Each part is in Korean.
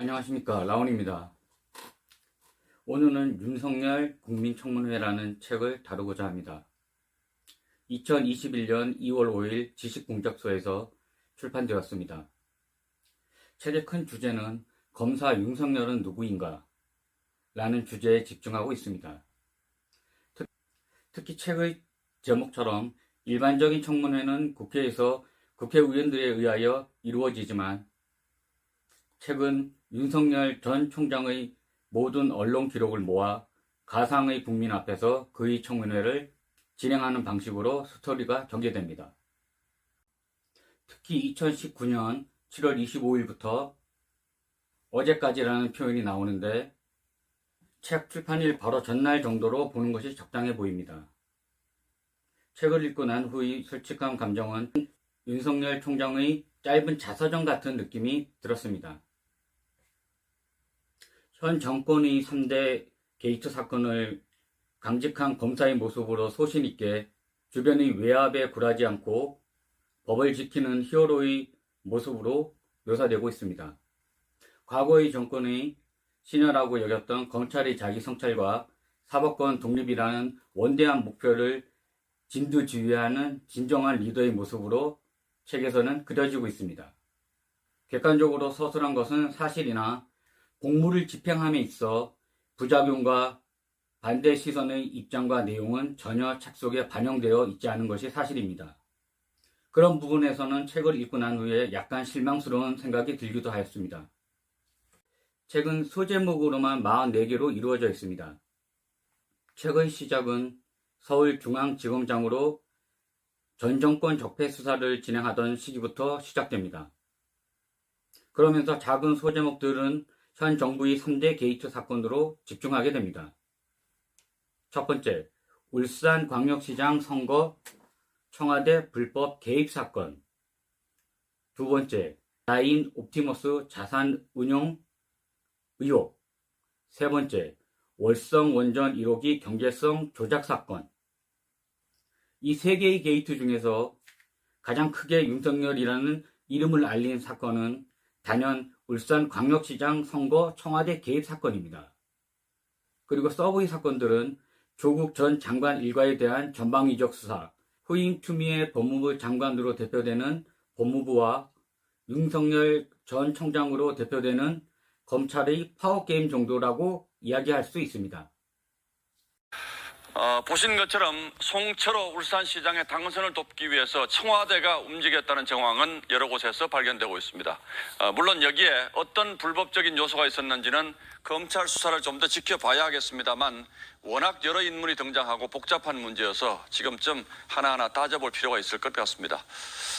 안녕하십니까, 라온입니다. 오늘은 윤석열 국민청문회라는 책을 다루고자 합니다. 2021년 2월 5일 지식공작소에서 출판되었습니다. 책의 큰 주제는 검사 윤석열은 누구인가? 라는 주제에 집중하고 있습니다. 특히 책의 제목처럼 일반적인 청문회는 국회에서 국회의원들에 의하여 이루어지지만 책은 윤석열 전 총장의 모든 언론 기록을 모아 가상의 국민 앞에서 그의 청문회를 진행하는 방식으로 스토리가 전개됩니다. 특히 2019년 7월 25일부터 어제까지라는 표현이 나오는데 책 출판일 바로 전날 정도로 보는 것이 적당해 보입니다. 책을 읽고 난 후의 솔직한 감정은 윤석열 총장의 짧은 자서전 같은 느낌이 들었습니다. 현 정권의 3대 게이트 사건을 강직한 검사의 모습으로 소신있게 주변의 외압에 굴하지 않고 법을 지키는 히어로의 모습으로 묘사되고 있습니다. 과거의 정권의 신여라고 여겼던 검찰의 자기 성찰과 사법권 독립이라는 원대한 목표를 진두지휘하는 진정한 리더의 모습으로 책에서는 그려지고 있습니다. 객관적으로 서술한 것은 사실이나 공무를 집행함에 있어 부작용과 반대 시선의 입장과 내용은 전혀 책 속에 반영되어 있지 않은 것이 사실입니다. 그런 부분에서는 책을 읽고 난 후에 약간 실망스러운 생각이 들기도 하였습니다. 책은 소제목으로만 44개로 이루어져 있습니다. 책의 시작은 서울중앙지검장으로 전 정권 적폐 수사를 진행하던 시기부터 시작됩니다. 그러면서 작은 소제목들은 현 정부의 3대 게이트 사건으로 집중하게 됩니다. 첫 번째, 울산광역시장 선거 청와대 불법 개입 사건. 두 번째, 라인 옵티머스 자산 운용 의혹. 세 번째, 월성 원전 1호기 경제성 조작 사건. 이 세 개의 게이트 중에서 가장 크게 윤석열이라는 이름을 알린 사건은 단연 울산광역시장 선거 청와대 개입 사건입니다. 그리고 서브의 사건들은 조국 전 장관 일가에 대한 전방위적 수사, 후임 추미애 법무부 장관으로 대표되는 법무부와 윤석열 전 총장으로 대표되는 검찰의 파워게임 정도라고 이야기할 수 있습니다. 보신 것처럼 송철호 울산시장의 당선을 돕기 위해서 청와대가 움직였다는 정황은 여러 곳에서 발견되고 있습니다. 물론 여기에 어떤 불법적인 요소가 있었는지는 검찰 수사를 좀 더 지켜봐야 하겠습니다만 워낙 여러 인물이 등장하고 복잡한 문제여서 지금쯤 하나하나 따져볼 필요가 있을 것 같습니다.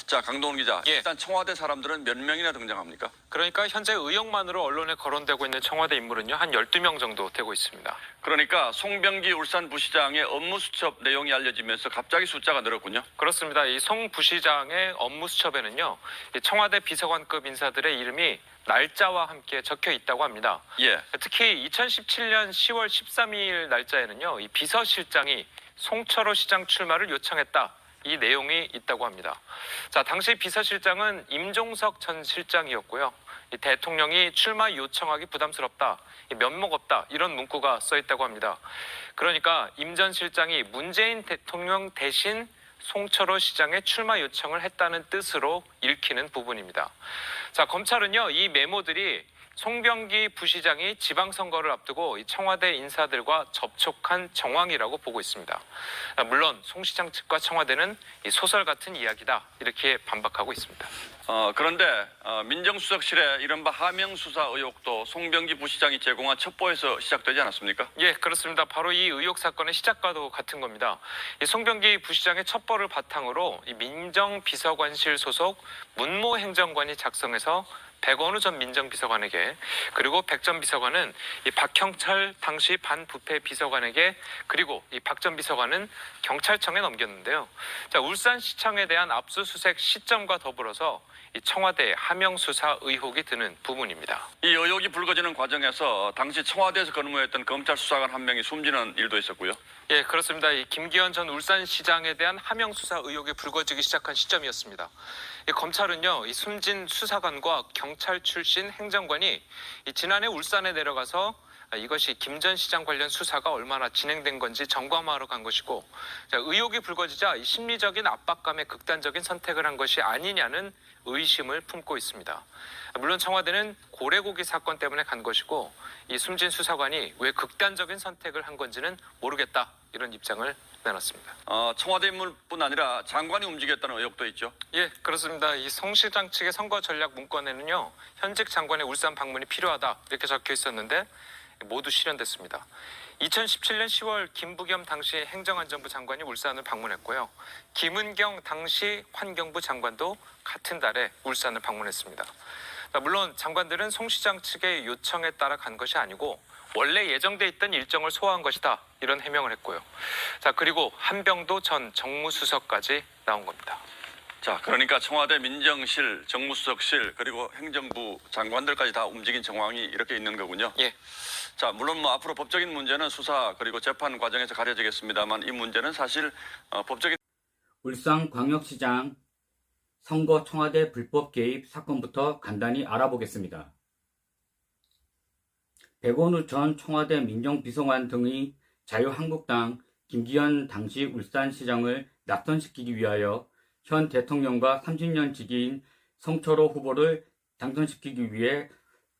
자, 강동원 기자, 일단 청와대 사람들은 몇 명이나 등장합니까? 그러니까 현재 의혹만으로 언론에 거론되고 있는 청와대 인물은요, 한 12명 정도 되고 있습니다. 그러니까 송병기 울산 부시장의 업무 수첩 내용이 알려지면서 갑자기 숫자가 늘었군요. 그렇습니다. 이 송 부시장의 업무 수첩에는요, 이 청와대 비서관급 인사들의 이름이 날짜와 함께 적혀 있다고 합니다. 예. 특히 2017년 10월 13일 날짜에는요, 이 비서실장이 송철호 시장 출마를 요청했다. 이 내용이 있다고 합니다. 자, 당시 비서실장은 임종석 전 실장이었고요. 이 대통령이 출마 요청하기 부담스럽다, 면목 없다, 이런 문구가 써 있다고 합니다. 그러니까 임 전 실장이 문재인 대통령 대신 송철호 시장의 출마 요청을 했다는 뜻으로 읽히는 부분입니다. 자, 검찰은요, 이 메모들이 송병기 부시장이 지방선거를 앞두고 이 청와대 인사들과 접촉한 정황이라고 보고 있습니다. 물론 송 시장 측과 청와대는 이 소설 같은 이야기다, 이렇게 반박하고 있습니다. 그런데 민정수석실의 이른바 하명수사 의혹도 송병기 부시장이 제공한 첩보에서 시작되지 않았습니까? 예, 그렇습니다. 바로 이 의혹 사건의 시작과도 같은 겁니다. 이 송병기 부시장의 첩보를 바탕으로 이 민정비서관실 소속 문모 행정관이 작성해서 백원우 전 민정비서관에게, 그리고 백 전 비서관은 이 박형철 당시 반부패 비서관에게, 그리고 이 박 전 비서관은 경찰청에 넘겼는데요. 자, 울산시청에 대한 압수수색 시점과 더불어서 이 청와대 하명 수사 의혹이 드는 부분입니다. 이 의혹이 불거지는 과정에서 당시 청와대에서 근무했던 검찰 수사관 한 명이 숨지는 일도 있었고요. 예, 그렇습니다. 이 김기현 전 울산시장에 대한 하명 수사 의혹이 불거지기 시작한 시점이었습니다. 이 검찰은요, 이 숨진 수사관과 경찰 출신 행정관이 이 지난해 울산에 내려가서 이것이 김 전 시장 관련 수사가 얼마나 진행된 건지 점검하러 간 것이고, 자, 의혹이 불거지자 이 심리적인 압박감에 극단적인 선택을 한 것이 아니냐는 의심을 품고 있습니다. 물론 청와대는 고래고기 사건 때문에 간 것이고, 이 숨진 수사관이 왜 극단적인 선택을 한 건지는 모르겠다, 이런 입장을 내놨습니다. 청와대 인물뿐 아니라 장관이 움직였다는 의혹도 있죠. 예, 그렇습니다. 이 송 시장 측의 선거 전략 문건에는요, 현직 장관의 울산 방문이 필요하다 이렇게 적혀 있었는데 모두 실현됐습니다. 2017년 10월 김부겸 당시 행정안전부 장관이 울산을 방문했고요. 김은경 당시 환경부 장관도 같은 달에 울산을 방문했습니다. 물론 장관들은 송 시장 측의 요청에 따라 간 것이 아니고 원래 예정돼 있던 일정을 소화한 것이다, 이런 해명을 했고요. 자, 그리고 한병도 전 정무수석까지 나온 겁니다. 자, 그러니까 청와대 민정실, 정무수석실 그리고 행정부 장관들까지 다 움직인 정황이 이렇게 있는 거군요. 예. 자, 물론 뭐 앞으로 법적인 문제는 수사 그리고 재판 과정에서 가려지겠습니다만 이 문제는 사실 법적인 울산광역시장 선거 청와대 불법 개입 사건부터 간단히 알아보겠습니다. 백원우 전 청와대 민정비서관 등의 자유한국당 김기현 당시 울산시장을 낙선시키기 위하여 현 대통령과 30년 지기인 성철호 후보를 당선시키기 위해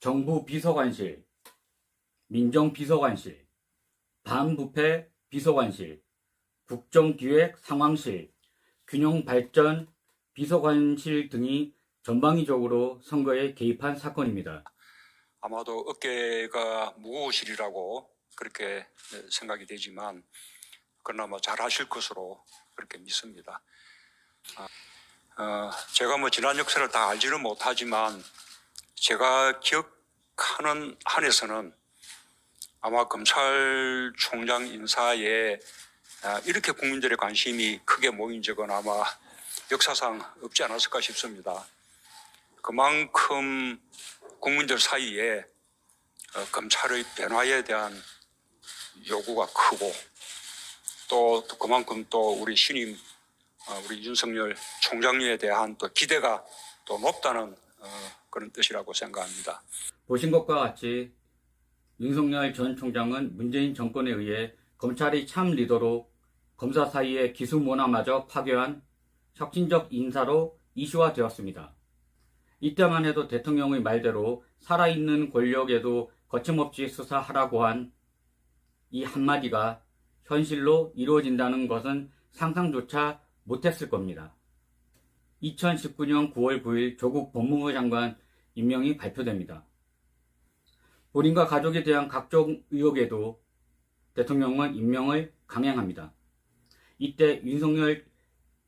정부 비서관실, 민정비서관실, 반부패 비서관실, 국정기획 상황실, 균형발전 비서관실 등이 전방위적으로 선거에 개입한 사건입니다. 아마도 어깨가 무거우시리라고 그렇게 생각이 되지만 그나마 잘하실 것으로 그렇게 믿습니다. 제가 뭐 지난 역사를 다 알지는 못하지만 제가 기억하는 한에서는 아마 검찰총장 인사에 이렇게 국민들의 관심이 크게 모인 적은 아마 역사상 없지 않았을까 싶습니다. 그만큼 국민들 사이에 검찰의 변화에 대한 요구가 크고 또 그만큼 또 우리 신임 우리 윤석열 총장님에 대한 또 기대가 또 높다는 그런 뜻이라고 생각합니다. 보신 것과 같이 윤석열 전 총장은 문재인 정권에 의해 검찰이 참 리더로 검사 사이의 기수 문화마저 파괴한 혁신적 인사로 이슈화되었습니다. 이때만 해도 대통령의 말대로 살아있는 권력에도 거침없이 수사하라고 한 이 한마디가 현실로 이루어진다는 것은 상상조차 못했을 겁니다. 2019년 9월 9일 조국 법무부 장관 임명이 발표됩니다. 본인과 가족에 대한 각종 의혹에도 대통령은 임명을 강행합니다. 이때 윤석열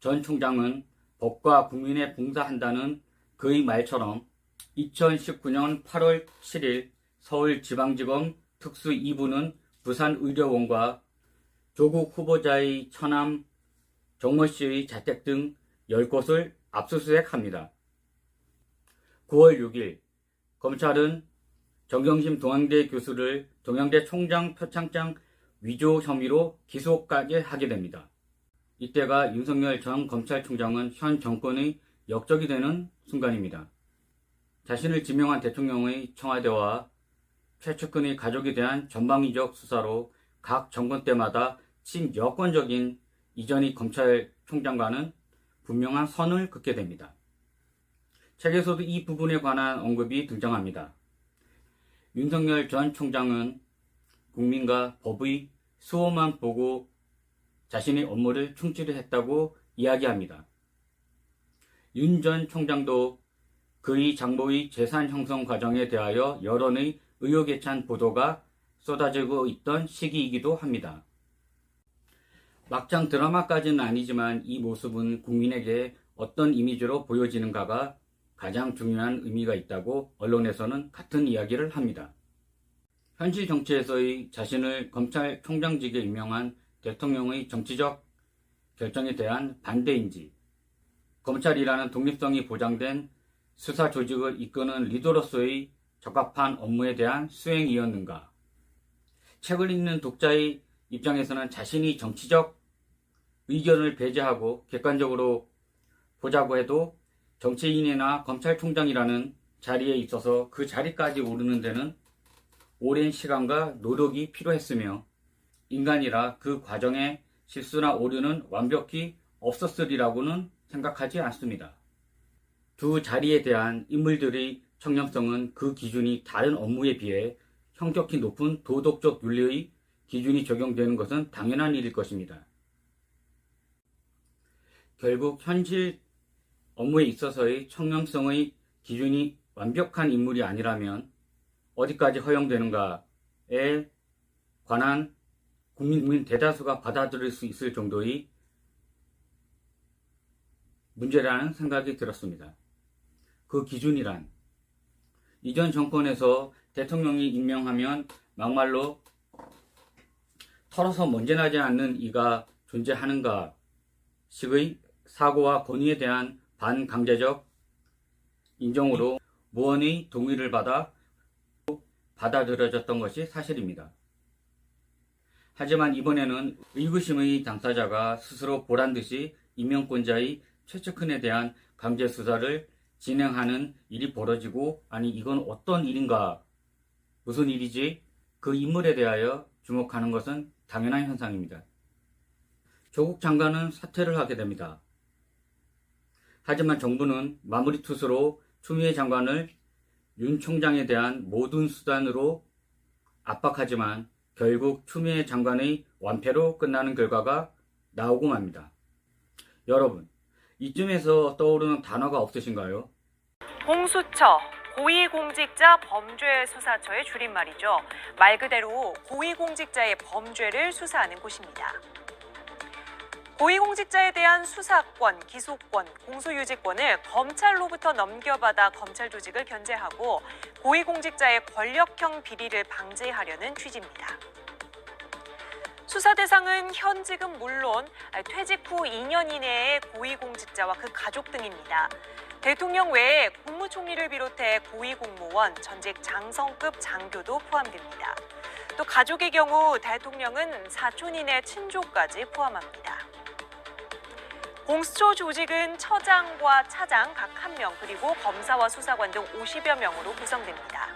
전 총장은 법과 국민에 봉사한다는 그의 말처럼 2019년 8월 7일 서울지방지검 특수 2부는 부산의료원과 조국 후보자의 처남 정모 씨의 자택 등 10곳을 압수수색합니다. 9월 6일 검찰은 정경심 동양대 교수를 동양대 총장 표창장 위조 혐의로 기소까지 하게 됩니다. 이때가 윤석열 전 검찰총장은 현 정권의 역적이 되는 순간입니다. 자신을 지명한 대통령의 청와대와 최측근의 가족에 대한 전방위적 수사로 각 정권 때마다 친여권적인 이전의 검찰총장과는 분명한 선을 긋게 됩니다. 책에서도 이 부분에 관한 언급이 등장합니다. 윤석열 전 총장은 국민과 법의 수호만 보고 자신의 업무를 충실히 했다고 이야기합니다. 윤 전 총장도 그의 장모의 재산 형성 과정에 대하여 여론의 의혹에 찬 보도가 쏟아지고 있던 시기이기도 합니다. 막장 드라마까지는 아니지만 이 모습은 국민에게 어떤 이미지로 보여지는가가 가장 중요한 의미가 있다고 언론에서는 같은 이야기를 합니다. 현실 정치에서의 자신을 검찰총장직에 임명한 대통령의 정치적 결정에 대한 반대인지, 검찰이라는 독립성이 보장된 수사 조직을 이끄는 리더로서의 적합한 업무에 대한 수행이었는가. 책을 읽는 독자의 입장에서는 자신이 정치적 의견을 배제하고 객관적으로 보자고 해도 정치인이나 검찰총장이라는 자리에 있어서 그 자리까지 오르는 데는 오랜 시간과 노력이 필요했으며 인간이라 그 과정에 실수나 오류는 완벽히 없었으리라고는 생각하지 않습니다. 두 자리에 대한 인물들의 청렴성은 그 기준이 다른 업무에 비해 형격히 높은 도덕적 윤리의 기준이 적용되는 것은 당연한 일일 것입니다. 결국 현실 업무에 있어서의 청렴성의 기준이 완벽한 인물이 아니라면 어디까지 허용되는가에 관한 국민 대다수가 받아들일 수 있을 정도의 문제라는 생각이 들었습니다. 그 기준이란 이전 정권에서 대통령이 임명하면 막말로 털어서 먼지 나지 않는 이가 존재하는가 식의 사고와 권위에 대한 반강제적 인정으로 무언의 동의를 받아들여졌던 것이 사실입니다. 하지만 이번에는 의구심의 당사자가 스스로 보란듯이 임명권자의 최측근에 대한 강제 수사를 진행하는 일이 벌어지고, 아니 이건 어떤 일인가, 무슨 일이지? 그 인물에 대하여 주목하는 것은 당연한 현상입니다. 조국 장관은 사퇴를 하게 됩니다. 하지만 정부는 마무리 투수로 추미애 장관을 윤 총장에 대한 모든 수단으로 압박하지만 결국 추미애 장관의 완패로 끝나는 결과가 나오고 맙니다. 여러분, 이쯤에서 떠오르는 단어가 없으신가요? 공수처, 고위공직자 범죄수사처의 줄임말이죠. 말 그대로 고위공직자의 범죄를 수사하는 곳입니다. 고위공직자에 대한 수사권, 기소권, 공소유지권을 검찰로부터 넘겨받아 검찰 조직을 견제하고 고위공직자의 권력형 비리를 방지하려는 취지입니다. 수사 대상은 현직은 물론 퇴직 후 2년 이내의 고위공직자와 그 가족 등입니다. 대통령 외에 국무총리를 비롯해 고위공무원, 전직 장성급 장교도 포함됩니다. 또 가족의 경우 대통령은 사촌 이내 친족까지 포함합니다. 공수처 조직은 처장과 차장 각 1명, 그리고 검사와 수사관 등 50여 명으로 구성됩니다.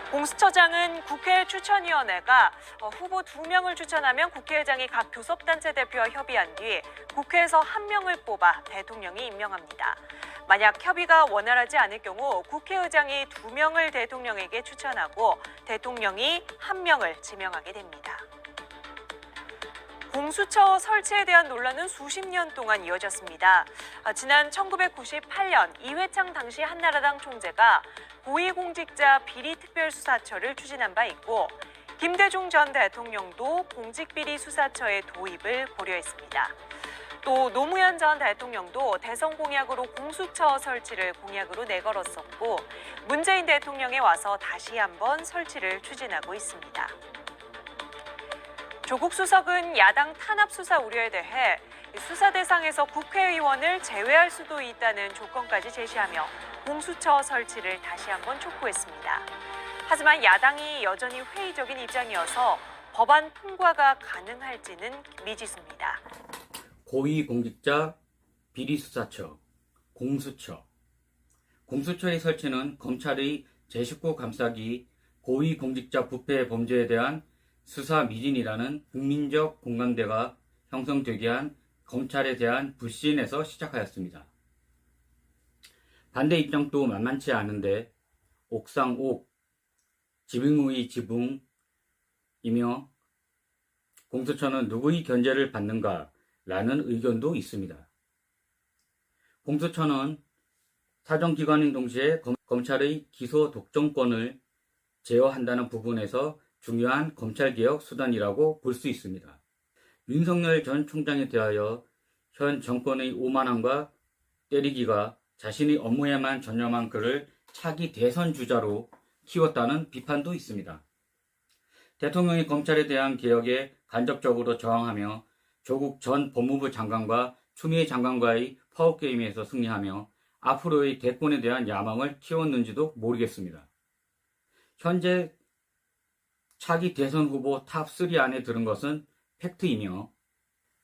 공수처장은 국회 추천위원회가 후보 2명을 추천하면 국회의장이 각 교섭단체 대표와 협의한 뒤 국회에서 1명을 뽑아 대통령이 임명합니다. 만약 협의가 원활하지 않을 경우 국회의장이 2명을 대통령에게 추천하고 대통령이 1명을 지명하게 됩니다. 공수처 설치에 대한 논란은 수십 년 동안 이어졌습니다. 지난 1998년 이회창 당시 한나라당 총재가 고위공직자 비리특별수사처를 추진한 바 있고, 김대중 전 대통령도 공직비리수사처의 도입을 고려했습니다. 또 노무현 전 대통령도 대선 공약으로 공수처 설치를 공약으로 내걸었었고, 문재인 대통령에 와서 다시 한번 설치를 추진하고 있습니다. 조국 수석은 야당 탄압 수사 우려에 대해 수사 대상에서 국회의원을 제외할 수도 있다는 조건까지 제시하며 공수처 설치를 다시 한번 촉구했습니다. 하지만 야당이 여전히 회의적인 입장이어서 법안 통과가 가능할지는 미지수입니다. 고위공직자 비리수사처, 공수처. 공수처의 설치는 검찰의 제19 감싸기 고위공직자 부패 범죄에 대한 수사 미진이라는 국민적 공감대가 형성되게 한 검찰에 대한 불신에서 시작하였습니다. 반대 입장도 만만치 않은데 옥상옥, 지붕의 지붕이며 공수처는 누구의 견제를 받는가라는 의견도 있습니다. 공수처는 사정기관인 동시에 검찰의 기소 독점권을 제어한다는 부분에서 중요한 검찰개혁 수단이라고 볼 수 있습니다. 윤석열 전 총장에 대하여 현 정권의 오만함과 때리기가 자신의 업무에만 전념한 그를 차기 대선 주자로 키웠다는 비판도 있습니다. 대통령이 검찰에 대한 개혁에 간접적으로 저항하며 조국 전 법무부 장관과 추미애 장관과의 파워게임에서 승리하며 앞으로의 대권에 대한 야망을 키웠는지도 모르겠습니다. 현재 차기 대선 후보 탑3 안에 들은 것은 팩트이며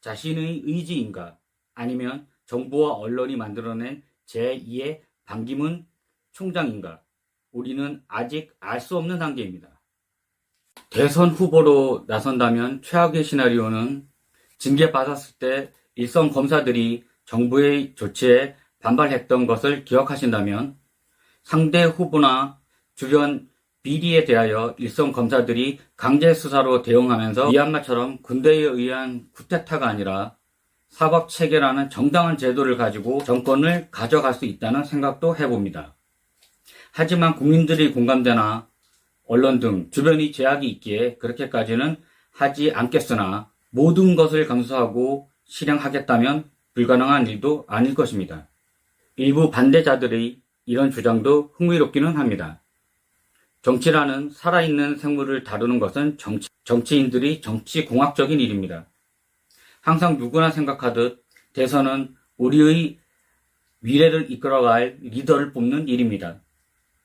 자신의 의지인가 아니면 정부와 언론이 만들어낸 제2의 반기문 총장인가? 우리는 아직 알 수 없는 단계입니다. 대선 후보로 나선다면 최악의 시나리오는 징계받았을 때 일선 검사들이 정부의 조치에 반발했던 것을 기억하신다면 상대 후보나 주변 비리에 대하여 일선 검사들이 강제 수사로 대응하면서 미얀마처럼 군대에 의한 쿠데타가 아니라 사법체계라는 정당한 제도를 가지고 정권을 가져갈 수 있다는 생각도 해봅니다. 하지만 국민들이 공감대나 언론 등 주변이 제약이 있기에 그렇게까지는 하지 않겠으나 모든 것을 감수하고 실행하겠다면 불가능한 일도 아닐 것입니다. 일부 반대자들의 이런 주장도 흥미롭기는 합니다. 정치라는 살아있는 생물을 다루는 것은 정치인들이 정치공학적인 일입니다. 항상 누구나 생각하듯 대선은 우리의 미래를 이끌어갈 리더를 뽑는 일입니다.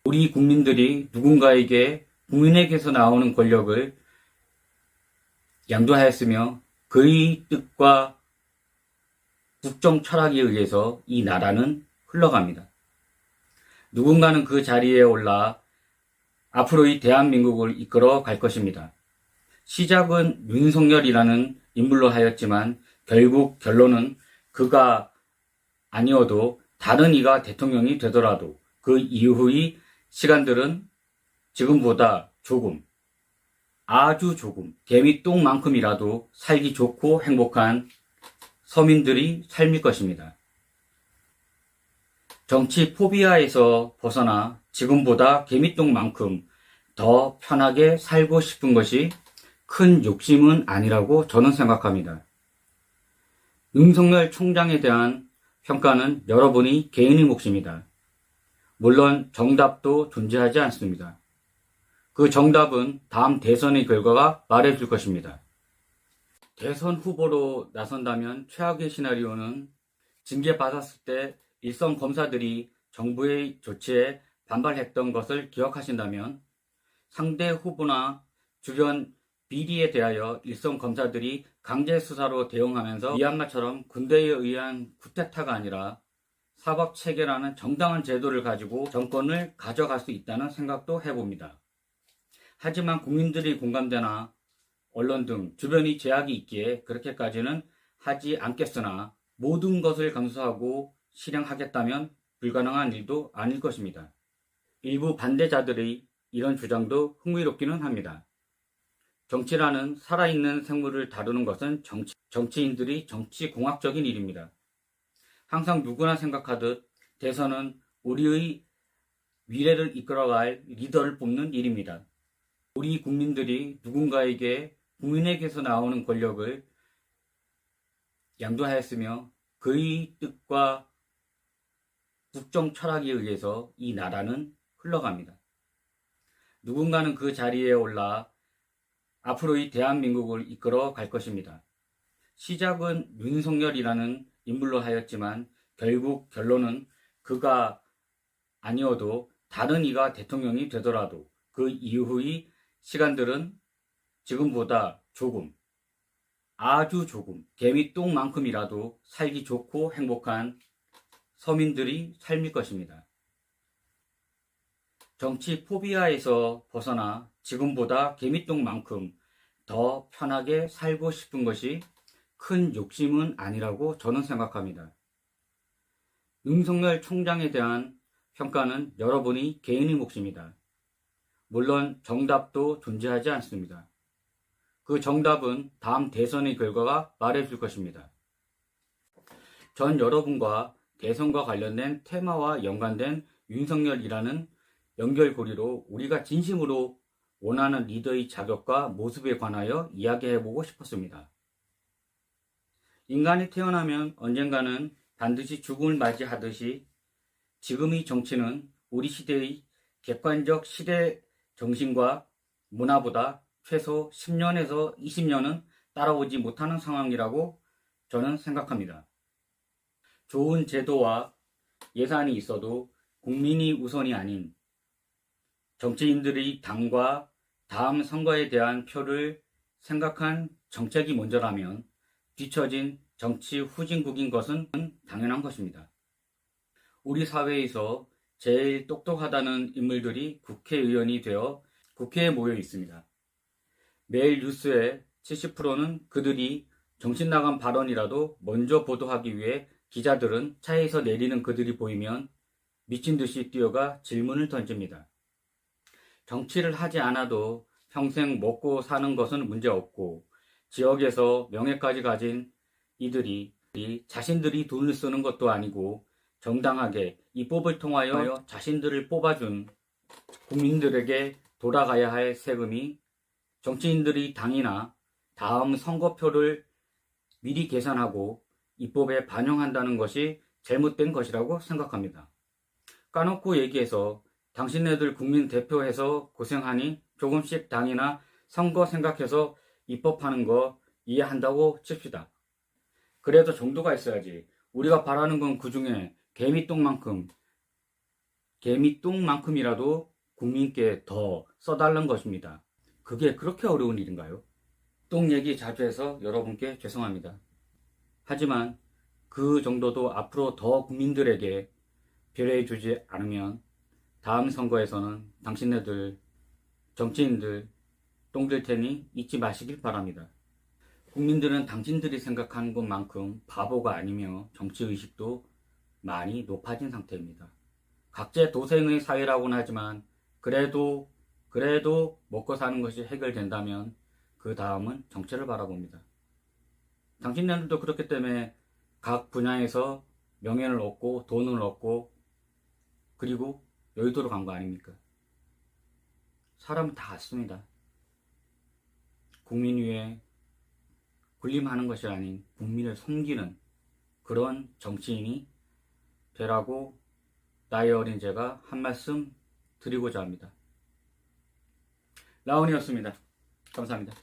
우리 국민들이 누군가에게 국민에게서 나오는 권력을 양도하였으며 그의 뜻과 국정 철학에 의해서 이 나라는 흘러갑니다. 누군가는 그 자리에 올라 앞으로의 대한민국을 이끌어 갈 것입니다. 시작은 윤석열이라는 인물로 하였지만 결국 결론은 그가 아니어도 다른 이가 대통령이 되더라도 그 이후의 시간들은 지금보다 조금, 아주 조금, 개미똥만큼이라도 살기 좋고 행복한 서민들이 삶일 것입니다. 정치 포비아에서 벗어나 지금보다 개미똥만큼 더 편하게 살고 싶은 것이 큰 욕심은 아니라고 저는 생각합니다. 윤석열 총장에 대한 평가는 여러분이 개인의 몫입니다. 물론 정답도 존재하지 않습니다. 그 정답은 다음 대선의 결과가 말해줄 것입니다. 대선 후보로 나선다면 최악의 시나리오는 징계받았을 때 일선 검사들이 정부의 조치에 반발했던 것을 기억하신다면 상대 후보나 주변 비리에 대하여 일선 검사들이 강제 수사로 대응하면서 미얀마처럼 군대에 의한 쿠데타가 아니라 사법체계라는 정당한 제도를 가지고 정권을 가져갈 수 있다는 생각도 해봅니다. 하지만 국민들의 공감대나 언론 등 주변이 제약이 있기에 그렇게까지는 하지 않겠으나 모든 것을 감수하고 실행하겠다면 불가능한 일도 아닐 것입니다. 일부 반대자들의 이런 주장도 흥미롭기는 합니다. 정치라는 살아있는 생물을 다루는 것은 정치인들이 정치공학적인 일입니다. 항상 누구나 생각하듯 대선은 우리의 미래를 이끌어갈 리더를 뽑는 일입니다. 우리 국민들이 누군가에게 국민에게서 나오는 권력을 양도하였으며 그의 뜻과 국정 철학에 의해서 이 나라는 흘러갑니다. 누군가는 그 자리에 올라 앞으로의 대한민국을 이끌어 갈 것입니다. 시작은 윤석열이라는 인물로 하였지만 결국 결론은 그가 아니어도 다른 이가 대통령이 되더라도 그 이후의 시간들은 지금보다 조금, 아주 조금, 개미똥만큼이라도 살기 좋고 행복한 서민들이 삶일 것입니다. 정치 포비아에서 벗어나 지금보다 개미똥만큼 더 편하게 살고 싶은 것이 큰 욕심은 아니라고 저는 생각합니다. 윤석열 총장에 대한 평가는 여러분이 개인의 몫입니다. 물론 정답도 존재하지 않습니다. 그 정답은 다음 대선의 결과가 말해줄 것입니다. 전 여러분과 대선과 관련된 테마와 연관된 윤석열이라는 연결고리로 우리가 진심으로 원하는 리더의 자격과 모습에 관하여 이야기해보고 싶었습니다. 인간이 태어나면 언젠가는 반드시 죽음을 맞이하듯이 지금의 정치는 우리 시대의 객관적 시대 정신과 문화보다 최소 10년에서 20년은 따라오지 못하는 상황이라고 저는 생각합니다. 좋은 제도와 예산이 있어도 국민이 우선이 아닌 정치인들의 당과 다음 선거에 대한 표를 생각한 정책이 먼저라면 뒤처진 정치 후진국인 것은 당연한 것입니다. 우리 사회에서 제일 똑똑하다는 인물들이 국회의원이 되어 국회에 모여 있습니다. 매일 뉴스의 70%는 그들이 정신 나간 발언이라도 먼저 보도하기 위해 기자들은 차에서 내리는 그들이 보이면 미친 듯이 뛰어가 질문을 던집니다. 정치를 하지 않아도 평생 먹고 사는 것은 문제없고 지역에서 명예까지 가진 이들이 자신들이 돈을 쓰는 것도 아니고 정당하게 입법을 통하여 자신들을 뽑아준 국민들에게 돌아가야 할 세금이 정치인들이 당이나 다음 선거표를 미리 계산하고 입법에 반영한다는 것이 잘못된 것이라고 생각합니다. 까놓고 얘기해서 당신네들 국민 대표해서 고생하니 조금씩 당이나 선거 생각해서 입법하는 거 이해한다고 칩시다. 그래도 정도가 있어야지. 우리가 바라는 건 그중에 개미똥만큼이라도 국민께 더 써달라는 것입니다. 그게 그렇게 어려운 일인가요? 똥 얘기 자주 해서 여러분께 죄송합니다. 하지만 그 정도도 앞으로 더 국민들에게 배려해주지 않으면 다음 선거에서는 당신네들 정치인들 똥들 테니 잊지 마시길 바랍니다. 국민들은 당신들이 생각하는 것만큼 바보가 아니며 정치의식도 많이 높아진 상태입니다. 각자 도생의 사회라고는 하지만 그래도 먹고 사는 것이 해결된다면 그 다음은 정치를 바라봅니다. 당신네들도 그렇기 때문에 각 분야에서 명예를 얻고 돈을 얻고 그리고 여의도로 간 거 아닙니까? 사람은 다 같습니다. 국민 위에 군림하는 것이 아닌 국민을 섬기는 그런 정치인이 되라고 나이 어린 제가 한 말씀 드리고자 합니다. 라온이었습니다. 감사합니다.